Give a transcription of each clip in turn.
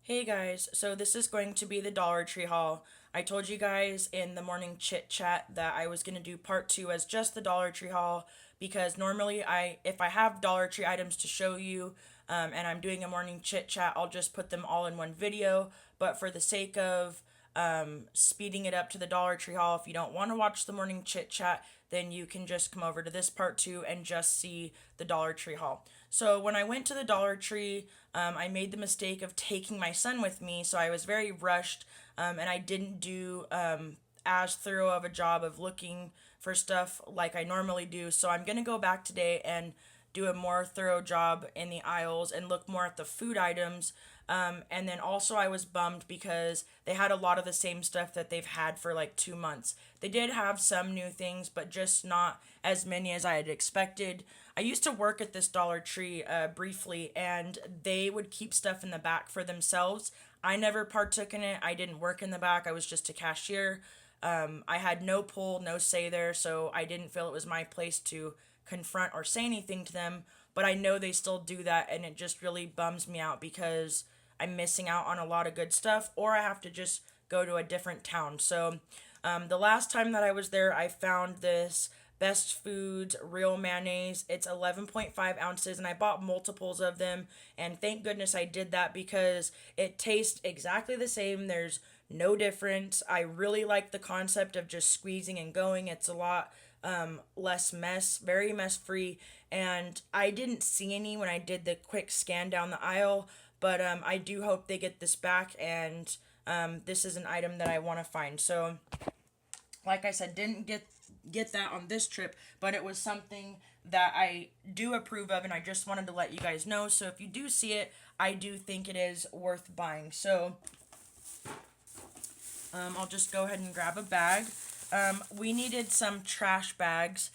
Hey guys, so this is going to be the Dollar Tree haul. I told you guys in the morning chit chat that I was going to do part 2 as just the Dollar Tree haul because normally if I have Dollar Tree items to show you and I'm doing a morning chit chat, I'll just put them all in one video, but for the sake of speeding it up to the Dollar Tree haul, if you don't want to watch the morning chit chat, then you can just come over to this part 2 and just see the Dollar Tree haul. So when I went to the Dollar Tree, I made the mistake of taking my son with me, so I was very rushed, and I didn't do as thorough of a job of looking for stuff like I normally do. So I'm gonna go back today and do a more thorough job in the aisles and look more at the food items. And then also, I was bummed because they had a lot of the same stuff that they've had for like 2 months. They did have some new things, but just not as many as I had expected. I used to work at this Dollar Tree briefly, and they would keep stuff in the back for themselves. I never partook in it. I didn't work in the back, I was just a cashier. I had no pull, no say there, so I didn't feel it was my place to confront or say anything to them. But I know they still do that, and it just really bums me out because I'm missing out on a lot of good stuff, or I have to just go to a different town. So, the last time that I was there, I found this Best Foods real mayonnaise. It's 11.5 ounces, and I bought multiples of them. And thank goodness I did that because it tastes exactly the same. There's no difference. I really like the concept of just squeezing and going. It's a lot less mess, very mess free. And I didn't see any when I did the quick scan down the aisle, but I do hope they get this back. And this is an item that I want to find. So, like I said, didn't get that on this trip, but it was something that I do approve of, and I just wanted to let you guys know. So if you do see it, I do think it is worth buying. So I'll just go ahead and grab a bag. We needed some trash bags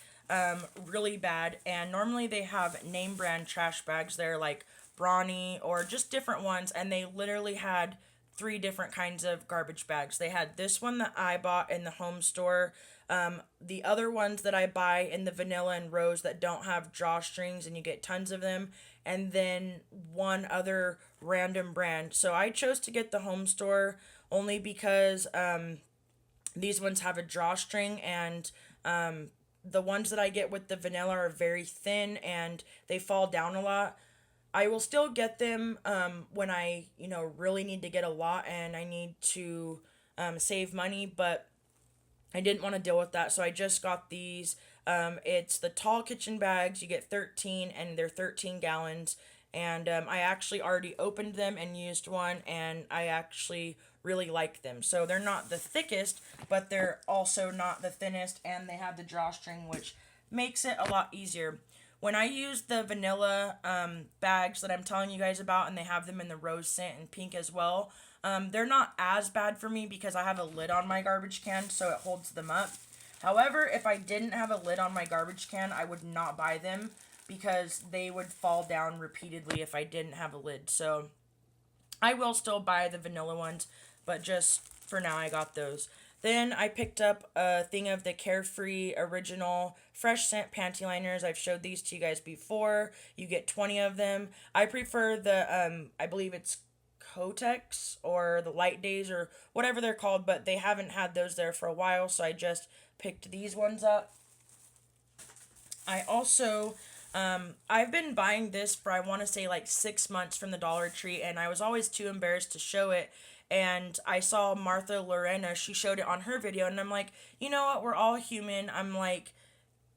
really bad, and normally they have name brand trash bags there, like Brawny or just different ones, and they literally had three different kinds of garbage bags. They had this one that I bought in the home store, the other ones that I buy in the vanilla and rose that don't have drawstrings, and you get tons of them, and then one other random brand. So I chose to get the home store only because these ones have a drawstring, and the ones that I get with the vanilla are very thin and they fall down a lot. I will still get them when I, really need to get a lot and I need to save money, but I didn't want to deal with that, so I just got these. It's the tall kitchen bags. You get 13, and they're 13 gallons. And I actually already opened them and used one, and I actually really like them. So they're not the thickest, but they're also not the thinnest, and they have the drawstring, which makes it a lot easier. When I use the vanilla bags that I'm telling you guys about, and they have them in the rose scent and pink as well, they're not as bad for me because I have a lid on my garbage can, so it holds them up. However, if I didn't have a lid on my garbage can, I would not buy them because they would fall down repeatedly if I didn't have a lid. So I will still buy the vanilla ones, but just for now, I got those. Then I picked up a thing of the Carefree Original Fresh Scent Panty Liners. I've showed these to you guys before. You get 20 of them. I prefer the, I believe it's Kotex or the Light Days or whatever they're called, but they haven't had those there for a while, so I just picked these ones up. I also I've been buying this for I want to say like 6 months from the Dollar Tree, and I was always too embarrassed to show it. And I saw Martha Lorena, she showed it on her video, and I'm like, you know what? We're all human. I'm like,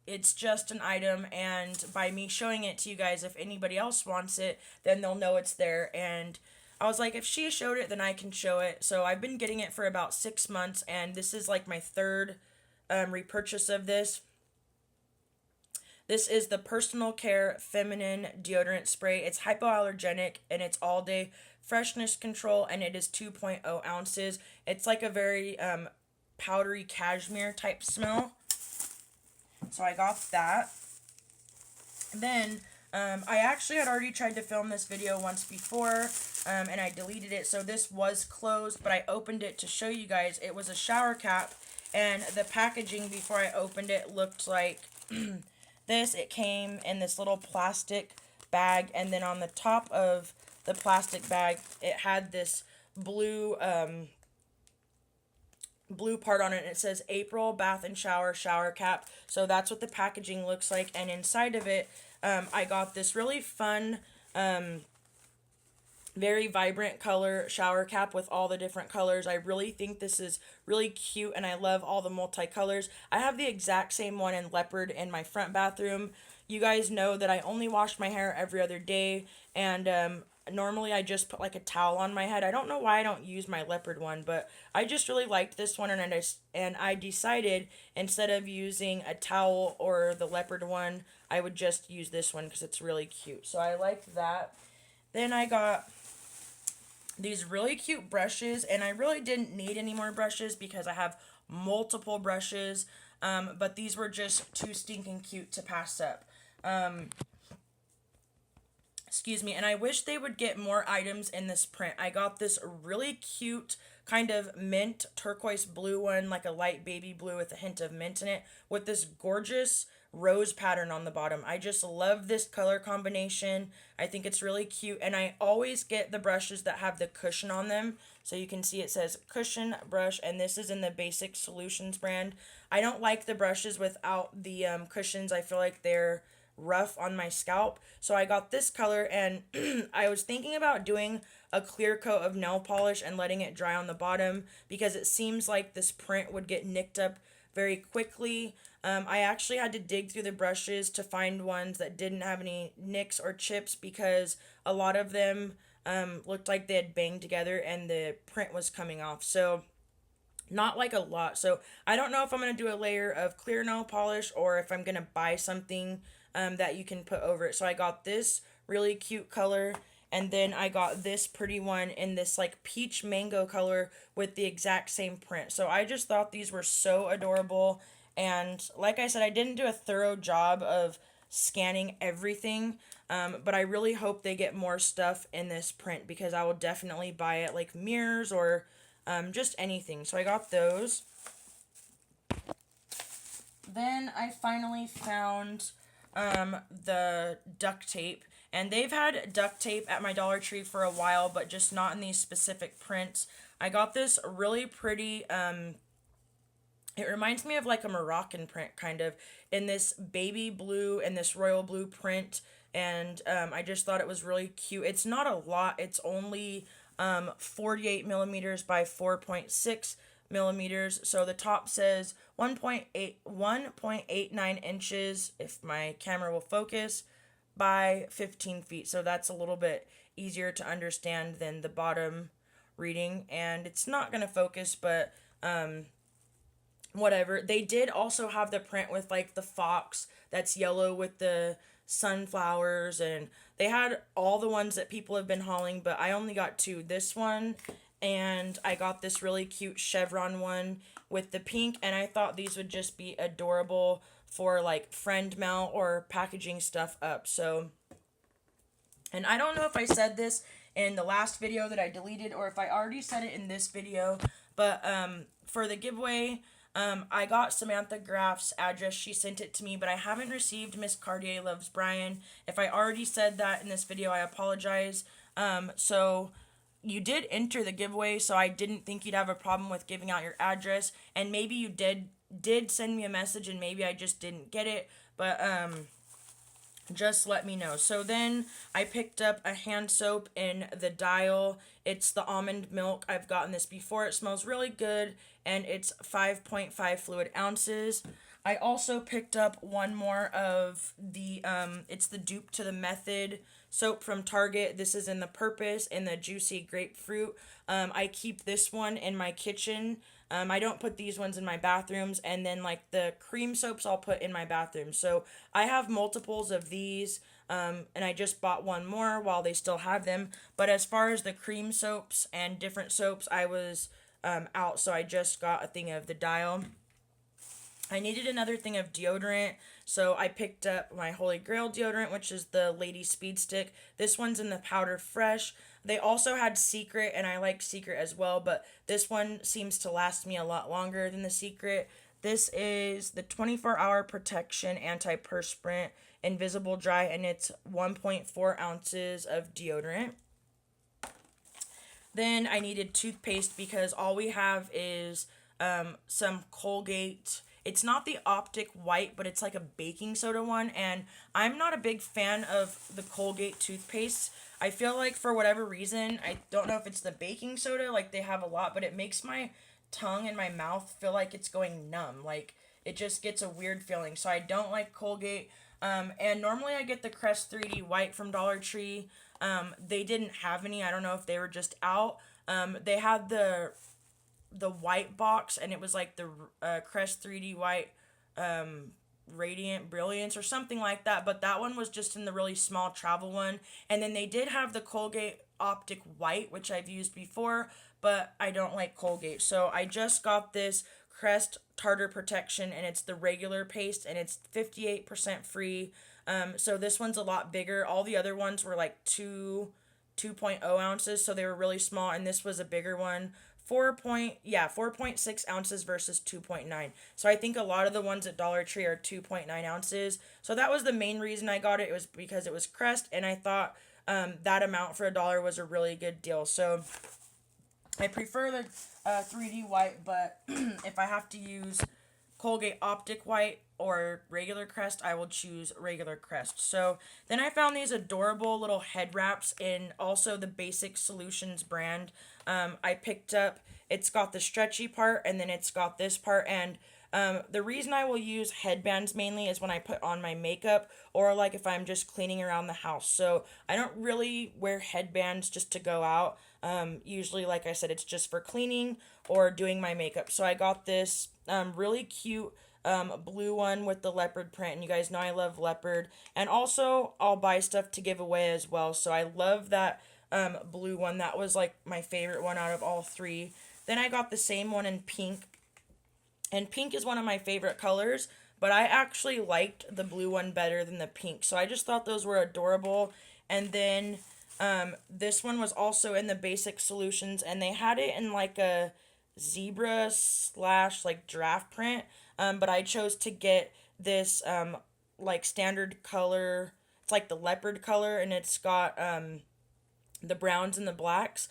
it's just an item, and by me showing it to you guys, if anybody else wants it, then they'll know it's there. And I was like, if she showed it, then I can show it. So I've been getting it for about 6 months, and this is like my third repurchase of this. This is the Personal Care Feminine Deodorant Spray. It's hypoallergenic and it's all day freshness control, and it is 2.0 ounces. It's like a very powdery cashmere type smell. So I got that. Then I actually had already tried to film this video once before, and I deleted it. So this was closed, but I opened it to show you guys. It was a shower cap, and the packaging before I opened it looked like this. It came in this little plastic bag, and then on the top of the plastic bag, it had this blue blue part on it, and it says April bath and shower cap. So that's what the packaging looks like. And inside of it, I got this really fun, very vibrant color shower cap with all the different colors. I really think this is really cute, and I love all the multicolors. I have the exact same one in leopard in my front bathroom. You guys know that I only wash my hair every other day, and normally I just put like a towel on my head. I don't know why I don't use my leopard one, but I just really liked this one, and I decided instead of using a towel or the leopard one, I would just use this one because it's really cute. So I liked that. Then I got these really cute brushes, and I really didn't need any more brushes because I have multiple brushes, but these were just too stinking cute to pass up. Excuse me, and I wish they would get more items in this print. I got this really cute kind of mint turquoise blue one, like a light baby blue with a hint of mint in it, with this gorgeous rose pattern on the bottom. I just love this color combination. I think it's really cute, and I always get the brushes that have the cushion on them. So you can see it says cushion brush, and this is in the Basic Solutions brand. I don't like the brushes without the cushions. I feel like they're rough on my scalp, so I got this color, and I was thinking about doing a clear coat of nail polish and letting it dry on the bottom because it seems like this print would get nicked up very quickly. I actually had to dig through the brushes to find ones that didn't have any nicks or chips because a lot of them looked like they had banged together and the print was coming off. So not like a lot. So I don't know if I'm going to do a layer of clear nail polish or if I'm going to buy something that you can put over it. So I got this really cute color, and then I got this pretty one in this like peach mango color with the exact same print. So I just thought these were so adorable. And like I said, I didn't do a thorough job of scanning everything, but I really hope they get more stuff in this print because I will definitely buy it, like mirrors or just anything. So I got those. Then I finally found the duct tape, and they've had duct tape at my Dollar Tree for a while, but just not in these specific prints. I got this really pretty, it reminds me of like a Moroccan print kind of, in this baby blue and this royal blue print, and I just thought it was really cute. It's not a lot, it's only 48 millimeters by 4.6 millimeters. So the top says 1.89 inches, if my camera will focus, by 15 feet. So that's a little bit easier to understand than the bottom reading, and it's not going to focus, but whatever. They did also have the print with like the fox that's yellow with the sunflowers, and they had all the ones that people have been hauling, but I only got two. This one, and I got this really cute chevron one with the pink, and I thought these would just be adorable for like friend mail or packaging stuff up. So, and I don't know if I said this in the last video that I deleted or if I already said it in this video, but for the giveaway, I got Samantha Graff's address. She sent it to me, but I haven't received Miss Cartier Loves Brian. If I already said that in this video, I apologize. So you did enter the giveaway, so I didn't think you'd have a problem with giving out your address, and maybe you did send me a message and maybe I just didn't get it, but just let me know. So then I picked up a hand soap in the Dial. It's the almond milk. I've gotten this before. It smells really good, and it's 5.5 fluid ounces. I also picked up one more of the, it's the dupe to the Method soap from Target. This is in the Purpose, in the Juicy Grapefruit. I keep this one in my kitchen. I don't put these ones in my bathrooms, and then like the cream soaps I'll put in my bathroom. So I have multiples of these, and I just bought one more while they still have them. But as far as the cream soaps and different soaps, I was out, so I just got a thing of the Dial. I needed another thing of deodorant, so I picked up my Holy Grail deodorant, which is the Lady Speed Stick. This one's in the Powder Fresh. They also had Secret, and I like Secret as well, but this one seems to last me a lot longer than the Secret. This is the 24-hour protection anti-perspirant invisible dry, and it's 1.4 ounces of deodorant. Then I needed toothpaste because all we have is some Colgate. It's not the Optic White, but it's like a baking soda one. And I'm not a big fan of the Colgate toothpaste. I feel like for whatever reason, I don't know if it's the baking soda, like they have a lot, but it makes my tongue and my mouth feel like it's going numb. Like it just gets a weird feeling. So I don't like Colgate. And normally I get the Crest 3D White from Dollar Tree. They didn't have any. I don't know if they were just out. They had the white box, and it was like the Crest 3D White Radiant Brilliance or something like that. But that one was just in the really small travel one. And then they did have the Colgate Optic White, which I've used before, but I don't like Colgate. So I just got this Crest Tartar Protection, and it's the regular paste, and it's 58% free. So this one's a lot bigger. All the other ones were like 2.0 ounces, so they were really small, and this was a bigger one. 4.6 ounces versus 2.9. So I think a lot of the ones at Dollar Tree are 2.9 ounces. So that was the main reason I got it. It was because it was Crest, and I thought that amount for $1 was a really good deal. So I prefer the 3D White, but if I have to use Colgate Optic White or regular Crest, I will choose regular Crest. So then I found these adorable little head wraps in also the Basic Solutions brand. I picked up, it's got the stretchy part, and then it's got this part, and the reason I will use headbands mainly is when I put on my makeup, or like if I'm just cleaning around the house. So I don't really wear headbands just to go out. Usually, like I said, it's just for cleaning or doing my makeup. So I got this really cute blue one with the leopard print, and you guys know I love leopard. And also, I'll buy stuff to give away as well. So I love that blue one. That was like my favorite one out of all three. Then I got the same one in pink, and pink is one of my favorite colors, but I actually liked the blue one better than the pink. So I just thought those were adorable. And then this one was also in the Basic Solutions, and they had it in like a zebra slash like giraffe print. But I chose to get this like standard color. It's like the leopard color, and it's got the browns and the blacks.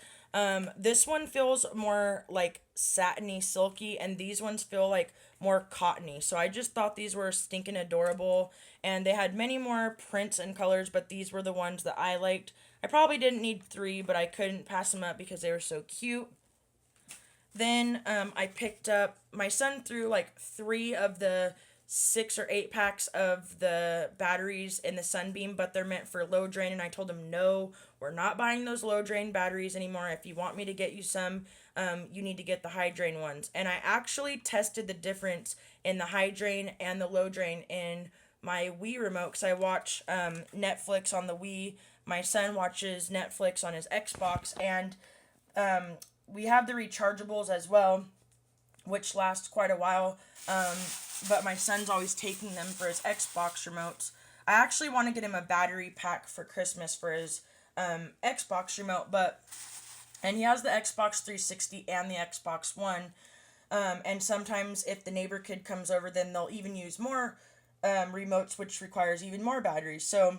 This one feels more like satiny, silky, and these ones feel like more cottony. So I just thought these were stinking adorable, and they had many more prints and colors, but these were the ones that I liked. I probably didn't need three, but I couldn't pass them up because they were so cute. Then I picked up, my son threw like 3 of the 6 or 8 packs of the batteries in the Sunbeam, but they're meant for low drain, and I told him, no, we're not buying those low drain batteries anymore. If you want me to get you some, you need to get the high drain ones. And I actually tested the difference in the high drain and the low drain in my Wii remote, because I watch Netflix on the Wii. My son watches Netflix on his Xbox, and we have the rechargeables as well, which last quite a while, but my son's always taking them for his Xbox remotes. I actually want to get him a battery pack for Christmas for his Xbox remote, and he has the Xbox 360 and the Xbox One, and sometimes if the neighbor kid comes over, then they'll even use more remotes, which requires even more batteries. So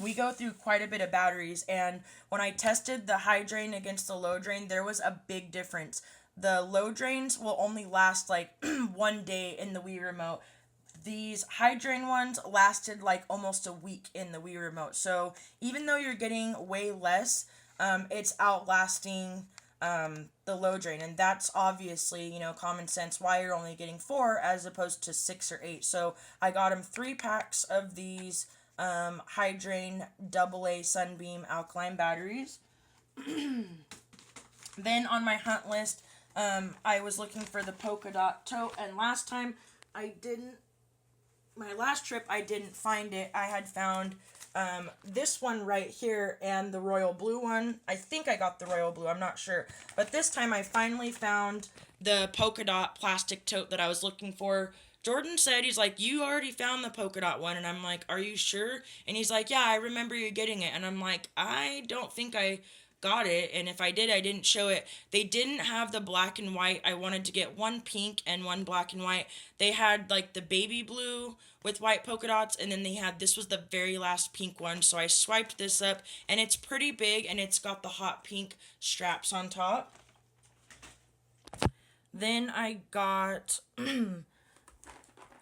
we go through quite a bit of batteries, and when I tested the high drain against the low drain, there was a big difference. The low drains will only last like 1 day in the Wii remote. These high drain ones lasted like almost a week in the Wii remote. So even though you're getting way less, it's outlasting the low drain. And that's obviously, common sense why you're only getting 4 as opposed to 6 or 8. So I got him 3 packs of these high drain AA Sunbeam alkaline batteries. Then on my hunt list, I was looking for the polka dot tote, and my last trip I didn't find it. I had found this one right here and the royal blue one. I think I got the royal blue, I'm not sure. But this time I finally found the polka dot plastic tote that I was looking for. Jordan said, he's like, you already found the polka dot one, and I'm like, are you sure? And he's like, yeah, I remember you getting it, and I'm like, I don't think I got it, and if I did, I didn't show it. They didn't have the black and white. I wanted to get one pink and one black and white. They had like the baby blue with white polka dots, and then they had, this was the very last pink one, so I swiped this up, and it's pretty big, and it's got the hot pink straps on top. Then I got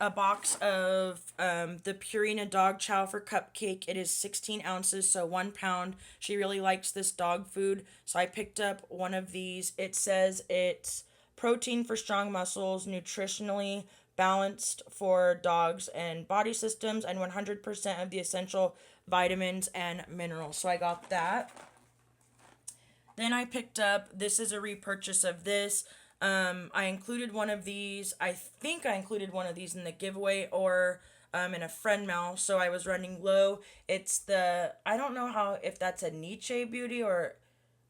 a box of the Purina dog chow for Cupcake. It is 16 ounces, so 1 pound. She really likes this dog food, so I picked up one of these. It says it's protein for strong muscles, nutritionally balanced for dogs and body systems, and 100% of the essential vitamins and minerals. So I got that. Then I picked up, this is a repurchase of this. I included one of these. I think I included one of these in the giveaway or in a friend mail, so I was running low. It's the, I don't know how, if that's a Nietzsche Beauty or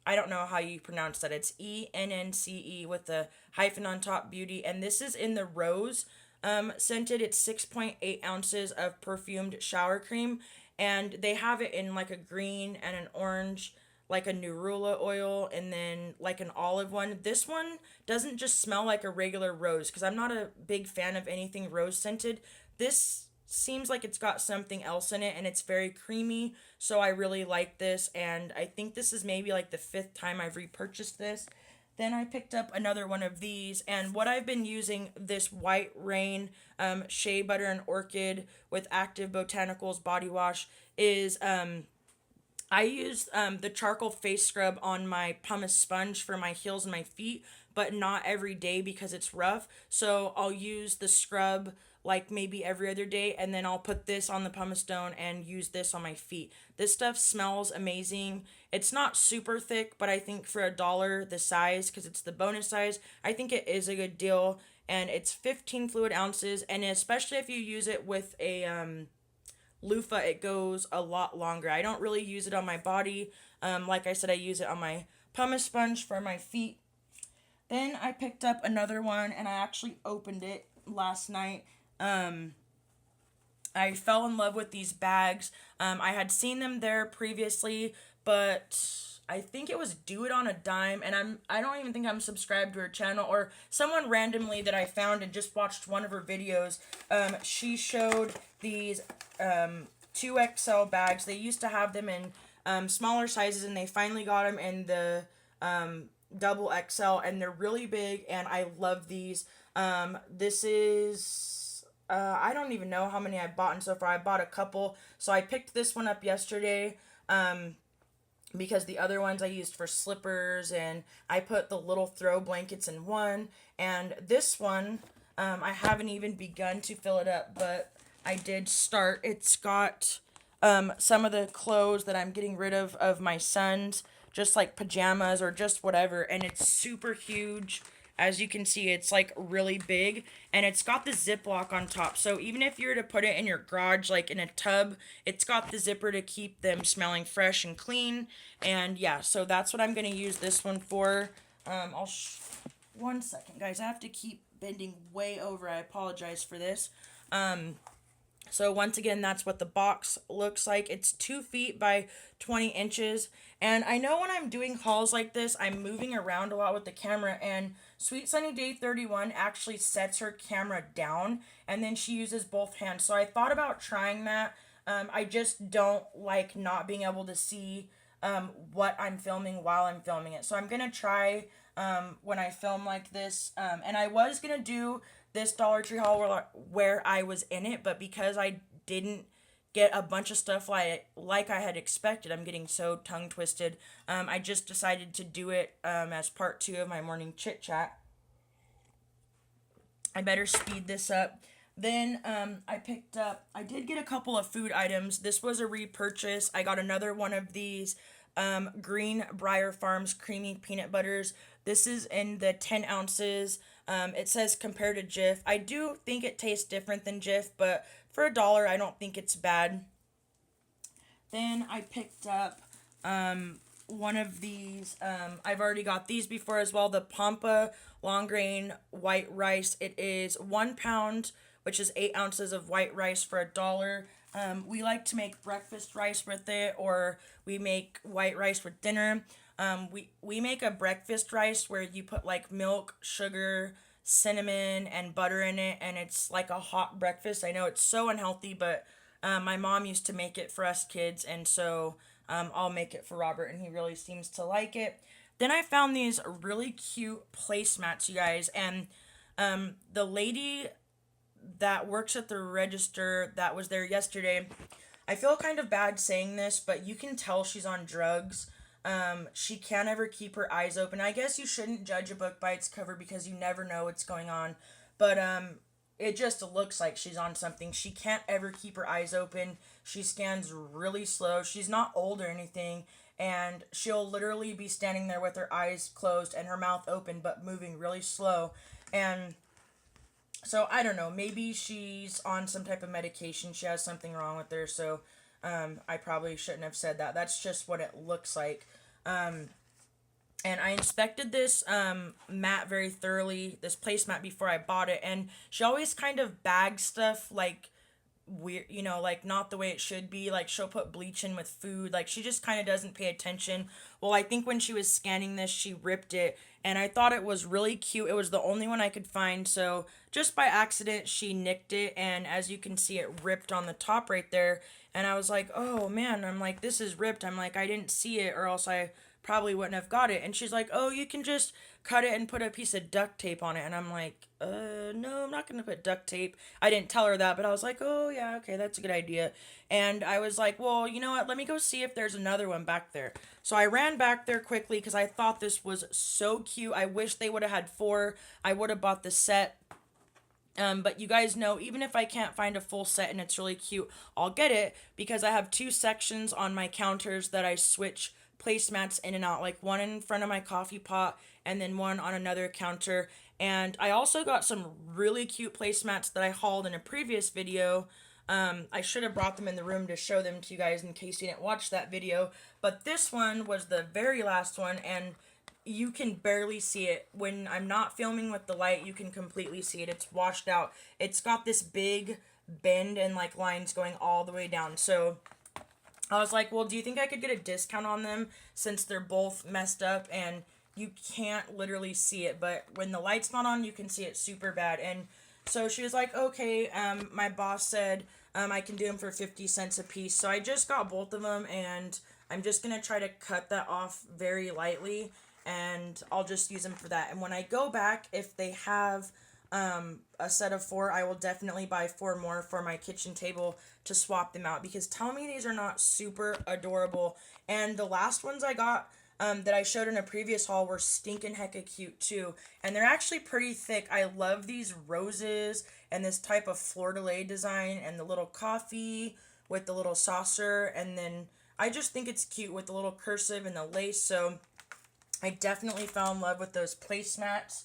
I don't know how you pronounce that. It's ENNCE with the hyphen on top, Beauty, and this is in the rose scented. It's 6.8 ounces of perfumed shower cream, and they have it in like a green and an orange, like a nerula oil, and then like an olive one. This one doesn't just smell like a regular rose, because I'm not a big fan of anything rose scented. This seems like it's got something else in it, and it's very creamy, so I really like this, and I think this is maybe like the 5th time I've repurchased this. Then I picked up another one of these, and what I've been using, this White Rain Shea Butter and Orchid with Active Botanicals body wash, is I use the charcoal face scrub on my pumice sponge for my heels and my feet, but not every day because it's rough. So I'll use the scrub like maybe every other day, and then I'll put this on the pumice stone and use this on my feet. This stuff smells amazing. It's not super thick, but I think for $1 the size, because it's the bonus size, I think it is a good deal. And it's 15 fluid ounces, and especially if you use it with a loofah, it goes a lot longer. I don't really use it on my body. Like I said, I use it on my pumice sponge for my feet. Then I picked up another one, and I actually opened it last night. I fell in love with these bags. I had seen them there previously, but I think it was Do It on a Dime, and I don't even think I'm subscribed to her channel, or someone randomly that I found and just watched one of her videos. She showed these 2XL bags. They used to have them in smaller sizes, and they finally got them in the double XL, and they're really big, and I love these. This is I don't even know how many I've bought so far. I bought a couple, so I picked this one up yesterday. Because the other ones I used for slippers, and I put the little throw blankets in one, and this one, I haven't even begun to fill it up, but I did start. It's got some of the clothes that I'm getting rid of my son's, just like pajamas or just whatever, and it's super huge. As you can see, it's like really big, and it's got the Ziploc on top. So even if you were to put it in your garage, like in a tub, it's got the zipper to keep them smelling fresh and clean. And yeah, so that's what I'm going to use this one for. One second, guys. I have to keep bending way over. I apologize for this. So once again, that's what the box looks like. It's 2 feet by 20 inches. And I know when I'm doing hauls like this, I'm moving around a lot with the camera, and Sweet Sunny Day 31 actually sets her camera down, and then she uses both hands. So I thought about trying that. I just don't like not being able to see what I'm filming while I'm filming it. So I'm going to try when I film like this. And I was going to do this Dollar Tree haul where I was in it, but because I didn't get a bunch of stuff like I had expected, I'm getting so tongue twisted, I just decided to do it as part 2 of my morning chit chat. I better speed this up. Then I did get a couple of food items. This was a repurchase. I got another one of these Green Briar Farms creamy peanut butters. This is in the 10 ounces. It says compared to Jif. I do think it tastes different than Jif, but for $1, I don't think it's bad. Then I picked up one of these. I've already got these before as well. The Pampa long grain white rice. It is 1 pound, which is 8 ounces of white rice for $1. We like to make breakfast rice with it, or we make white rice with dinner. We make a breakfast rice where you put like milk, sugar, cinnamon, and butter in it, and it's like a hot breakfast. I know it's so unhealthy, but my mom used to make it for us kids, and so I'll make it for Robert, and he really seems to like it. Then I found these really cute placemats, you guys, and the lady that works at the register that was there yesterday, I feel kind of bad saying this, but you can tell she's on drugs. She can't ever keep her eyes open. I guess you shouldn't judge a book by its cover because you never know what's going on. But it just looks like she's on something. She can't ever keep her eyes open. She scans really slow. She's not old or anything. And she'll literally be standing there with her eyes closed and her mouth open but moving really slow. And so I don't know. Maybe she's on some type of medication. She has something wrong with her. So I probably shouldn't have said that. That's just what it looks like. And I inspected this mat very thoroughly, this placemat, before I bought it. And she always kind of bags stuff like weird, like not the way it should be. Like she'll put bleach in with food. Like she just kind of doesn't pay attention. Well, I think when she was scanning this, she ripped it. And I thought it was really cute. It was the only one I could find. So just by accident, she nicked it. And as you can see, it ripped on the top right there. And I was like, oh man, I'm like, this is ripped. I'm like, I didn't see it or else I probably wouldn't have got it. And she's like, oh, you can just cut it and put a piece of duct tape on it. And I'm like, no, I'm not going to put duct tape. I didn't tell her that, but I was like, oh yeah, okay, that's a good idea. And I was like, well, you know what? Let me go see if there's another one back there. So I ran back there quickly because I thought this was so cute. I wish they would have had 4. I would have bought the set. But you guys know, even if I can't find a full set and it's really cute, I'll get it because I have 2 sections on my counters that I switch placemats in and out, like one in front of my coffee pot and then one on another counter. And I also got some really cute placemats that I hauled in a previous video. I should have brought them in the room to show them to you guys in case you didn't watch that video. But this one was the very last one, and you can barely see it. When I'm not filming with the light, you can completely see it. It's washed out. It's got this big bend and like lines going all the way down. So I was like, well, do you think I could get a discount on them since they're both messed up and you can't literally see it, but when the light's not on, you can see it super bad. And so she was like, okay, my boss said I can do them for 50 cents a piece. So I just got both of them, and I'm just going to try to cut that off very lightly, and I'll just use them for that. And when I go back, if they have a set of 4, I will definitely buy 4 more for my kitchen table to swap them out, because tell me these are not super adorable. And the last ones I got that I showed in a previous haul were stinking hecka cute too, and they're actually pretty thick. I love these roses and this type of fleur-de-lis design and the little coffee with the little saucer, and then I just think it's cute with the little cursive and the lace. So I definitely fell in love with those placemats.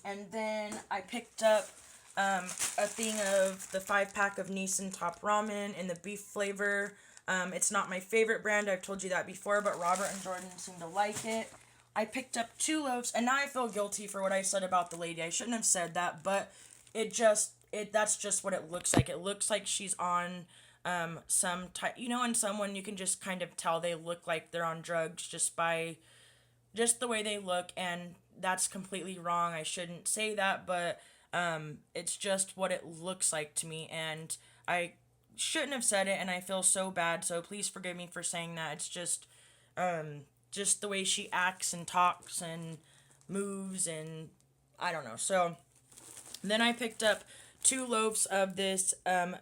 And then I picked up a thing of the 5-pack of Nissan Top Ramen in the beef flavor. It's not my favorite brand, I've told you that before, but Robert and Jordan seem to like it. I picked up 2 loaves, and now I feel guilty for what I said about the lady. I shouldn't have said that, but that's just what it looks like. It looks like she's on some type, and someone you can just kind of tell they look like they're on drugs just by just the way they look, and that's completely wrong. I shouldn't say that, but it's just what it looks like to me, and I shouldn't have said it, and I feel so bad, so please forgive me for saying that. It's just the way she acts and talks and moves, and I don't know. So then I picked up 2 loaves of this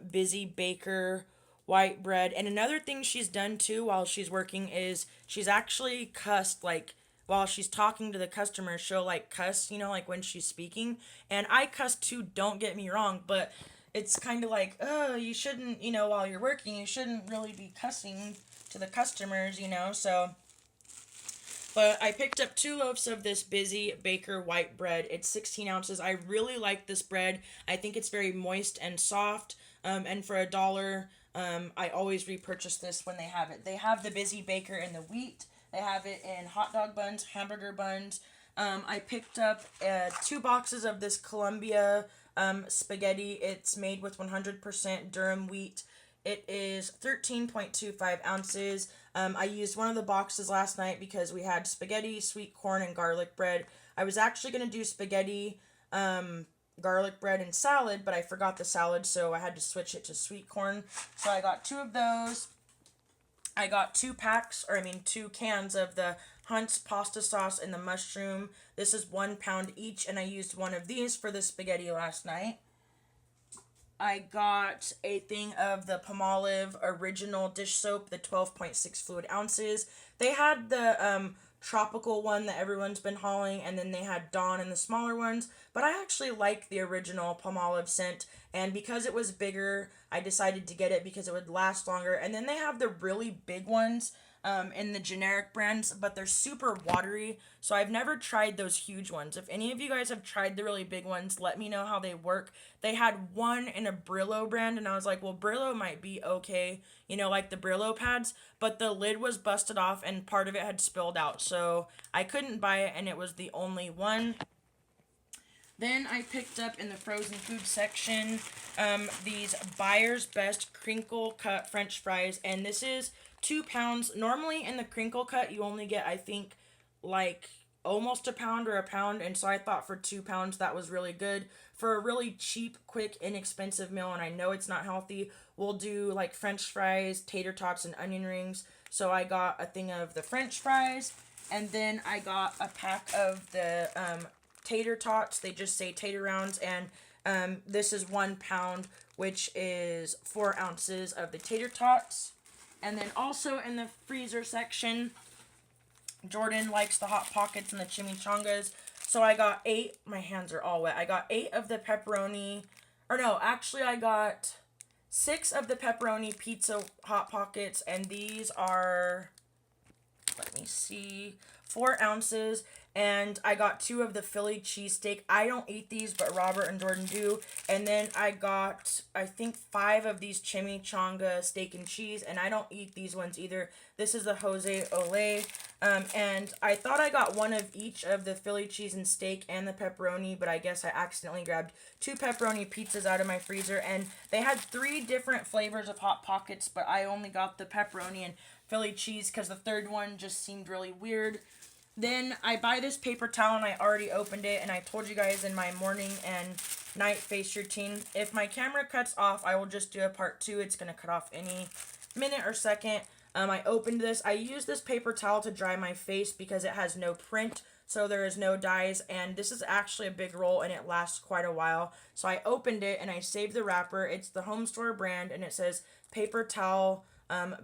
Busy Baker white bread, and another thing she's done too while she's working is she's actually cussed, like, while she's talking to the customer, she'll like cuss, like when she's speaking, and I cuss too, don't get me wrong, but it's kind of like, oh, you shouldn't, while you're working, you shouldn't really be cussing to the customers, so. But I picked up 2 loaves of this Busy Baker white bread. It's 16 ounces. I really like this bread. I think it's very moist and soft. And for $1, I always repurchase this when they have it. They have the Busy Baker in the wheat. They have it in hot dog buns, hamburger buns. I picked up 2 boxes of this Columbia spaghetti. It's made with 100% durum wheat. It is 13.25 ounces. I used one of the boxes last night because we had spaghetti, sweet corn, and garlic bread. I was actually going to do spaghetti, garlic bread, and salad, but I forgot the salad, so I had to switch it to sweet corn. So I got two of those. I got 2 cans of the Hunt's pasta sauce and the mushroom. This is 1 pound each, and I used one of these for the spaghetti last night. I got a thing of the Palmolive original dish soap, the 12.6 fluid ounces. They had the tropical one that everyone's been hauling, and then they had Dawn and the smaller ones. But I actually like the original Palmolive scent, and because it was bigger, I decided to get it because it would last longer. And then they have the really big ones in the generic brands, but they're super watery, so I've never tried those huge ones. If any of you guys have tried the really big ones, let me know how they work. They had one in a Brillo brand, and I was like, well, Brillo might be okay, like the Brillo pads, but the lid was busted off and part of it had spilled out, so I couldn't buy it, and it was the only one. Then I picked up in the frozen food section these Buyer's Best crinkle cut French fries, and this is 2 pounds. Normally in the crinkle cut you only get, I think, like almost a pound or a pound, and so I thought for 2 pounds that was really good for a really cheap, quick, inexpensive meal. And I know it's not healthy. We'll do like French fries, tater tots, and onion rings. So I got a thing of the French fries, and then I got a pack of the tater tots. They just say tater rounds, and this is 1 pound, which is 4 ounces of the tater tots. And then also in the freezer section, Jordan likes the Hot Pockets and the chimichangas, so I got 8. My hands are all wet. I got 8 of the pepperoni, or no, actually I got 6 of the pepperoni pizza Hot Pockets, and these are, let me see, 4 ounces. And I got 2 of the Philly cheesesteak. I don't eat these, but Robert and Jordan do. And then I got, I think, 5 of these chimichanga steak and cheese, and I don't eat these ones either. This is the Jose Ole. And I thought I got 1 of each of the Philly cheese and steak and the pepperoni, but I guess I accidentally grabbed 2 pepperoni pizzas out of my freezer. And they had 3 different flavors of Hot Pockets, but I only got the pepperoni and Philly cheese because the third one just seemed really weird. Then I buy this paper towel, and I already opened it, and I told you guys in my morning and night face routine, if my camera cuts off, I will just do a part 2. It's going to cut off any minute or second. I opened this. I use this paper towel to dry my face because it has no print, so there is no dyes, and this is actually a big roll, and it lasts quite a while. So I opened it, and I saved the wrapper. It's the Home Store brand, and it says paper towel,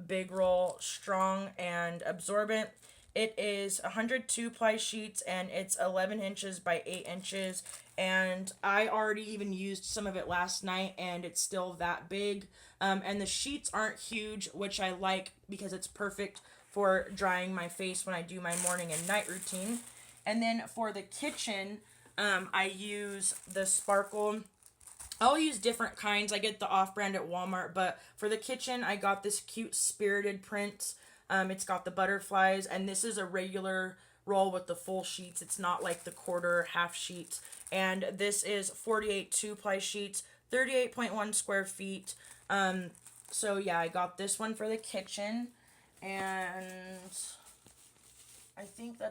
big roll, strong and absorbent. It is 102 ply sheets, and it's 11 inches by 8 inches, and I already even used some of it last night, and it's still that big. And the sheets aren't huge, which I like because it's perfect for drying my face when I do my morning and night routine. And then for the kitchen, I use the Sparkle. I'll use different kinds. I get the off-brand at Walmart, but for the kitchen, I got this cute spirited print. It's got the butterflies, and this is a regular roll with the full sheets. It's not like the quarter half sheets. And this is 48 2-ply sheets, 38.1 square feet. So yeah, I got this one for the kitchen, and I think that's